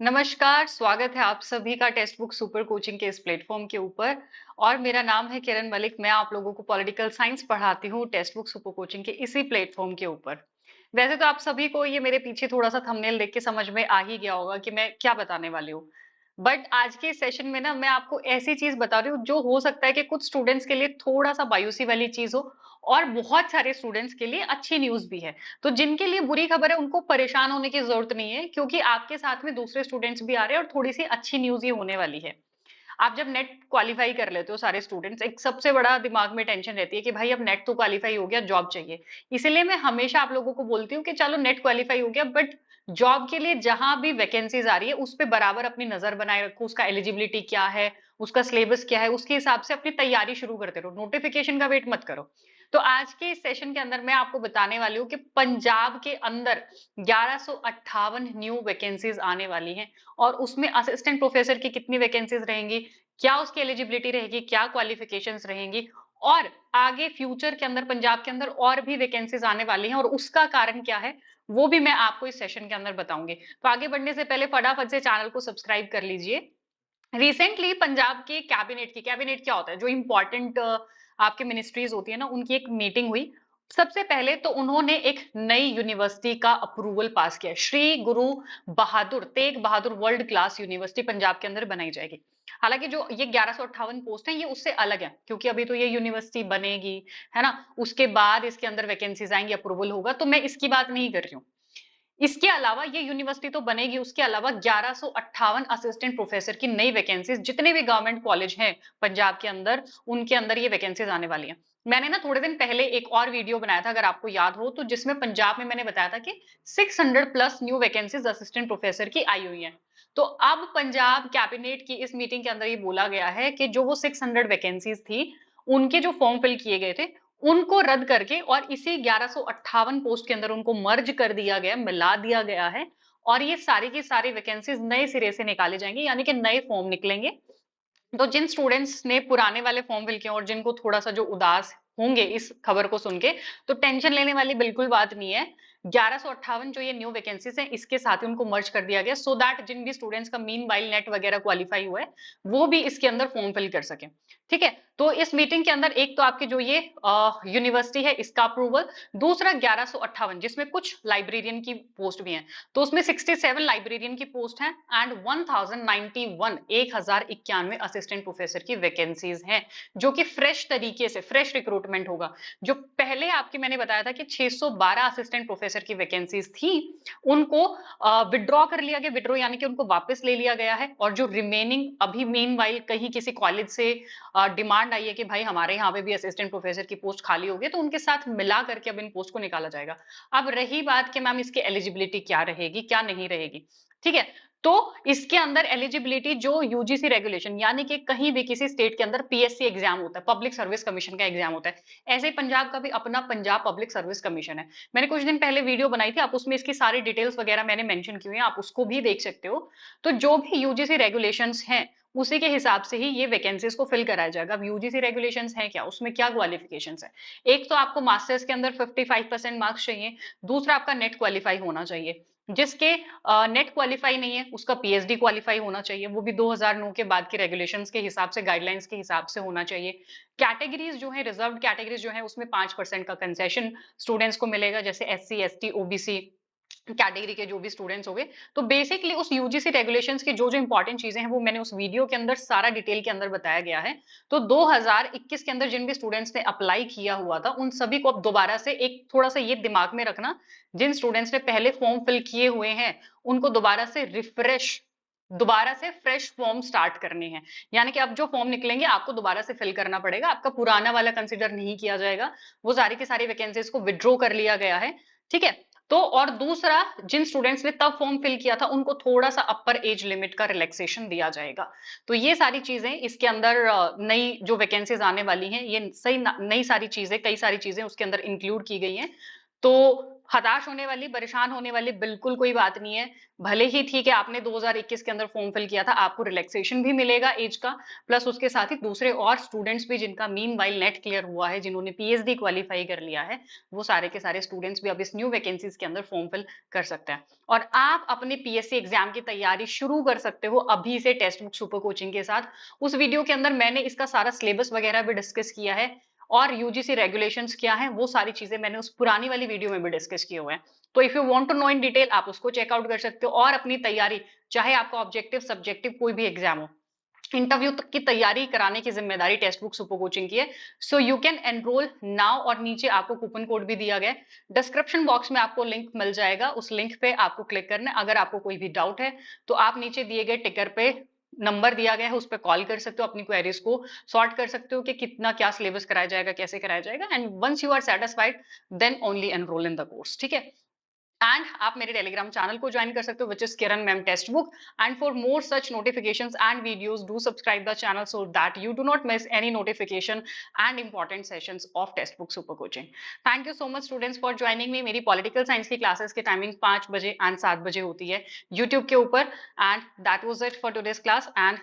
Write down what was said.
नमस्कार, स्वागत है आप सभी का टेक्स्ट बुक सुपर कोचिंग के इस प्लेटफॉर्म के ऊपर। और मेरा नाम है किरण मलिक। मैं आप लोगों को पॉलिटिकल साइंस पढ़ाती हूँ टेक्स्ट बुक सुपर कोचिंग के इसी प्लेटफॉर्म के ऊपर। वैसे तो आप सभी को ये मेरे पीछे थोड़ा सा थंबनेल देख के समझ में आ ही गया होगा कि मैं क्या बताने वाली हूँ। बट आज के सेशन में ना मैं आपको ऐसी चीज बता रही हूँ जो हो सकता है कि कुछ स्टूडेंट्स के लिए थोड़ा सा बायूसी वाली चीज हो, और बहुत सारे स्टूडेंट्स के लिए अच्छी न्यूज भी है। तो जिनके लिए बुरी खबर है उनको परेशान होने की जरूरत नहीं है, क्योंकि आपके साथ में दूसरे स्टूडेंट्स भी आ रहे हैं और थोड़ी सी अच्छी न्यूज ये होने वाली है। आप जब नेट क्वालिफाई कर लेते हो सारे स्टूडेंट्स, एक सबसे बड़ा दिमाग में टेंशन रहती है कि भाई अब नेट तो क्वालिफाई हो गया, जॉब चाहिए। इसीलिए मैं हमेशा आप लोगों को बोलती हूँ कि चलो नेट क्वालिफाई हो गया, बट जॉब के लिए जहां भी वैकेंसीज आ रही है उस पर बराबर अपनी नजर बनाए रखो। उसका एलिजिबिलिटी क्या है, उसका सिलेबस क्या है, उसके हिसाब से अपनी तैयारी शुरू करते रहो। नोटिफिकेशन का वेट मत करो। तो आज के इस सेशन के अंदर मैं आपको बताने वाली हूँ कि पंजाब के अंदर 1158 न्यू वैकेंसीज आने वाली हैं। और उसमें असिस्टेंट प्रोफेसर की कितनी वैकेंसीज रहेंगी, क्या उसकी एलिजिबिलिटी रहेगी, क्या क्वालिफिकेशंस रहेंगी, और आगे फ्यूचर के अंदर पंजाब के अंदर और भी वैकेंसीज आने वाली हैं और उसका कारण क्या है, वो भी मैं आपको इस सेशन के अंदर बताऊंगी। तो आगे बढ़ने से पहले फटाफट से चैनल को सब्सक्राइब कर लीजिए। रिसेंटली पंजाब के कैबिनेट क्या होता है, जो इंपॉर्टेंट आपके मिनिस्ट्रीज होती है ना, उनकी एक मीटिंग हुई। सबसे पहले तो उन्होंने एक नई यूनिवर्सिटी का अप्रूवल पास किया। श्री गुरु बहादुर Tegh Bahadur world class university Punjab के अंदर बनाई जाएगी। हालांकि जो ये 1158 पोस्ट है ये उससे अलग है, क्योंकि अभी तो ये यूनिवर्सिटी बनेगी, है ना। उसके बाद इसके अंदर वैकेंसीज आएंगी, अप्रूवल होगा, तो मैं इसकी बात नहीं कर रही हूँ। इसके अलावा ये यूनिवर्सिटी तो बनेगी, उसके अलावा 1158 असिस्टेंट प्रोफेसर की नई वैकेंसीज जितने भी गवर्नमेंट कॉलेज हैं पंजाब के अंदर, उनके अंदर ये वैकेंसीज आने वाली हैं। मैंने ना थोड़े दिन पहले एक और वीडियो बनाया था, अगर आपको याद हो, तो जिसमें पंजाब में मैंने बताया था कि 600 plus new vacancies assistant professor की आई हुई हैं। तो अब पंजाब कैबिनेट की इस मीटिंग के अंदर ये बोला गया है कि जो वो 600 वैकेंसीज थी, उनके जो फॉर्म फिल किए गए थे उनको रद्द करके और इसी 1158 पोस्ट के अंदर उनको मर्ज कर दिया गया, मिला दिया गया है। और ये सारी की सारी वैकेंसीज नए सिरे से निकाले जाएंगे, यानी कि नए फॉर्म निकलेंगे। तो जिन स्टूडेंट्स ने पुराने वाले फॉर्म फिल किए और जिनको थोड़ा सा जो उदास होंगे इस खबर को सुन के, तो टेंशन लेने वाली बिल्कुल बात नहीं है। 1158 जो ये न्यू वैकेंसीज हैं इसके साथ ही उनको मर्ज कर दिया गया, सो दैट जिन भी स्टूडेंट्स का मीन वाइल नेट वगैरह क्वालिफाई हुआ है वो भी इसके अंदर फॉर्म फिल कर सके। ठीक है। तो इस मीटिंग के अंदर एक तो आपकी जो ये यूनिवर्सिटी है इसका अप्रूवल, दूसरा 1158 जिसमें कुछ लाइब्रेरियन की पोस्ट भी है, तो उसमें 67 लाइब्रेरियन की पोस्ट है एंड 1091 1091 असिस्टेंट प्रोफेसर की वैकेंसीज हैं, जो कि फ्रेश तरीके से फ्रेश रिक्रूटमेंट होगा। जो पहले आपके मैंने बताया था कि 612 असिस्टेंट प्रोफेसर की वैकेंसीज थी, उनको विड्रॉ कर लिया गया। विड्रॉ यानी कि उनको वापस ले लिया गया है। और जो रिमेनिंग अभी मीन वाइल कहीं किसी कॉलेज से डिमांड आई है कि भाई हमारे यहाँ पे भी असिस्टेंट प्रोफेसर की पोस्ट खाली होगी, तो उनके साथ मिला करके अब इन पोस्ट को निकाला जाएगा। अब रही बात कि मैम इसकी एलिजिबिलिटी क्या रहेगी, क्या नहीं रहेगी। ठीक है। तो इसके अंदर एलिजिबिलिटी जो यूजीसी रेगुलेशन, यानी कि कहीं भी किसी स्टेट के अंदर पीएससी एग्जाम होता है, पब्लिक सर्विस कमीशन का एग्जाम होता है, ऐसे ही पंजाब का भी अपना पंजाब पब्लिक सर्विस कमीशन है। मैंने कुछ दिन पहले वीडियो बनाई थी, आप उसमें इसकी सारी डिटेल्स वगैरह मैंने मेंशन की हुई है, आप उसको भी देख सकते हो। तो जो भी यूजीसी रेगुलेशंस हैं उसी के हिसाब से ही ये वैकेंसीज को फिल कराया जाएगा। अब यूजीसी रेगुलेशंस है क्या, उसमें क्या क्वालिफिकेशंस है। एक तो आपको मास्टर्स के अंदर 55% मार्क्स चाहिए। दूसरा आपका नेट क्वालिफाई होना चाहिए। जिसके नेट क्वालिफाई नहीं है उसका पीएचडी क्वालिफाई होना चाहिए, वो भी 2009 के बाद के रेगुलेशंस के हिसाब से, गाइडलाइंस के हिसाब से होना चाहिए। कैटेगरीज जो है, रिजर्व्ड कैटेगरीज जो है, उसमें 5% का कंसेशन स्टूडेंट्स को मिलेगा, जैसे एससी एसटी ओबीसी कैटेगरी के जो भी स्टूडेंट्स हो गए। तो बेसिकली उस यूजीसी रेगुलेशंस की जो जो इंपॉर्टेंट चीजें हैं वो मैंने उस वीडियो के अंदर सारा डिटेल के अंदर बताया गया है। तो 2021 के अंदर जिन भी स्टूडेंट्स ने अप्लाई किया हुआ था उन सभी को अब दोबारा से एक थोड़ा सा ये दिमाग में रखना, जिन स्टूडेंट्स ने पहले फॉर्म फिल किए हुए हैं उनको दोबारा से फ्रेश फॉर्म स्टार्ट करने हैं। यानी कि अब जो फॉर्म निकलेंगे आपको दोबारा से फिल करना पड़ेगा, आपका पुराना वाला कंसिडर नहीं किया जाएगा। वो सारी की सारी वैकेंसीज को विड्रॉ कर लिया गया है। ठीक है। तो और दूसरा, जिन स्टूडेंट्स ने तब फॉर्म फिल किया था उनको थोड़ा सा अपर एज लिमिट का रिलैक्सेशन दिया जाएगा। तो ये सारी चीजें इसके अंदर नई जो वैकेंसीज आने वाली हैं, ये सही नई सारी चीजें, कई सारी चीजें उसके अंदर इंक्लूड की गई हैं। तो हताश होने वाली, परेशान होने वाली बिल्कुल कोई बात नहीं है। भले ही ठीक है आपने 2021 के अंदर फॉर्म फिल किया था, आपको रिलैक्सेशन भी मिलेगा एज का, प्लस उसके साथ ही दूसरे और स्टूडेंट्स भी जिनका मीनवाइल नेट क्लियर हुआ है, जिन्होंने पीएचडी क्वालीफाई कर लिया है, वो सारे के सारे स्टूडेंट्स भी अब इस न्यू वैकेंसीज के अंदर फॉर्म फिल कर सकते हैं। और आप अपने पीएससी एग्जाम की तैयारी शुरू कर सकते हो अभी से टेक्स्ट बुक सुपर कोचिंग के साथ। उस वीडियो के अंदर मैंने इसका सारा सिलेबस वगैरह भी डिस्कस किया है, और यूजीसी रेगुलेशंस क्या हैं वो सारी चीजें मैंने उस पुरानी वाली वीडियो में भी डिस्कस किए हुए हैं। तो if you want to know in detail आप उसको चेकआउट कर सकते हो, और अपनी तैयारी, चाहे आपका ऑब्जेक्टिव सब्जेक्टिव कोई भी एग्जाम हो, इंटरव्यू तक की तैयारी कराने की जिम्मेदारी टेक्स्ट बुक सुपर कोचिंग की है। So you can enrol now, और नीचे आपको कूपन कोड भी दिया गया है, डिस्क्रिप्शन बॉक्स में आपको लिंक मिल जाएगा, उस लिंक पे आपको क्लिक करना है। अगर आपको कोई भी डाउट है तो आप नीचे दिए गए टिकर पे नंबर दिया गया है, उस पर कॉल कर सकते हो, अपनी क्वेरीज को सॉर्ट कर सकते हो कि कितना क्या सिलेबस कराया जाएगा, कैसे कराया जाएगा, and once you are satisfied then only enroll in the course, ठीक है। एंड आप मेरे टेलीग्राम चैनल को ज्वाइन कर सकते हो, which is Kiran ma'am text book. And for more such notifications and videos do subscribe the channel so that you do not miss any notification and important sessions of text book super coaching. Thank you so much students for joining me. मेरी political science की classes की timing 5 बजे and 7 बजे होती है YouTube के ऊपर। And that was it for today's class, and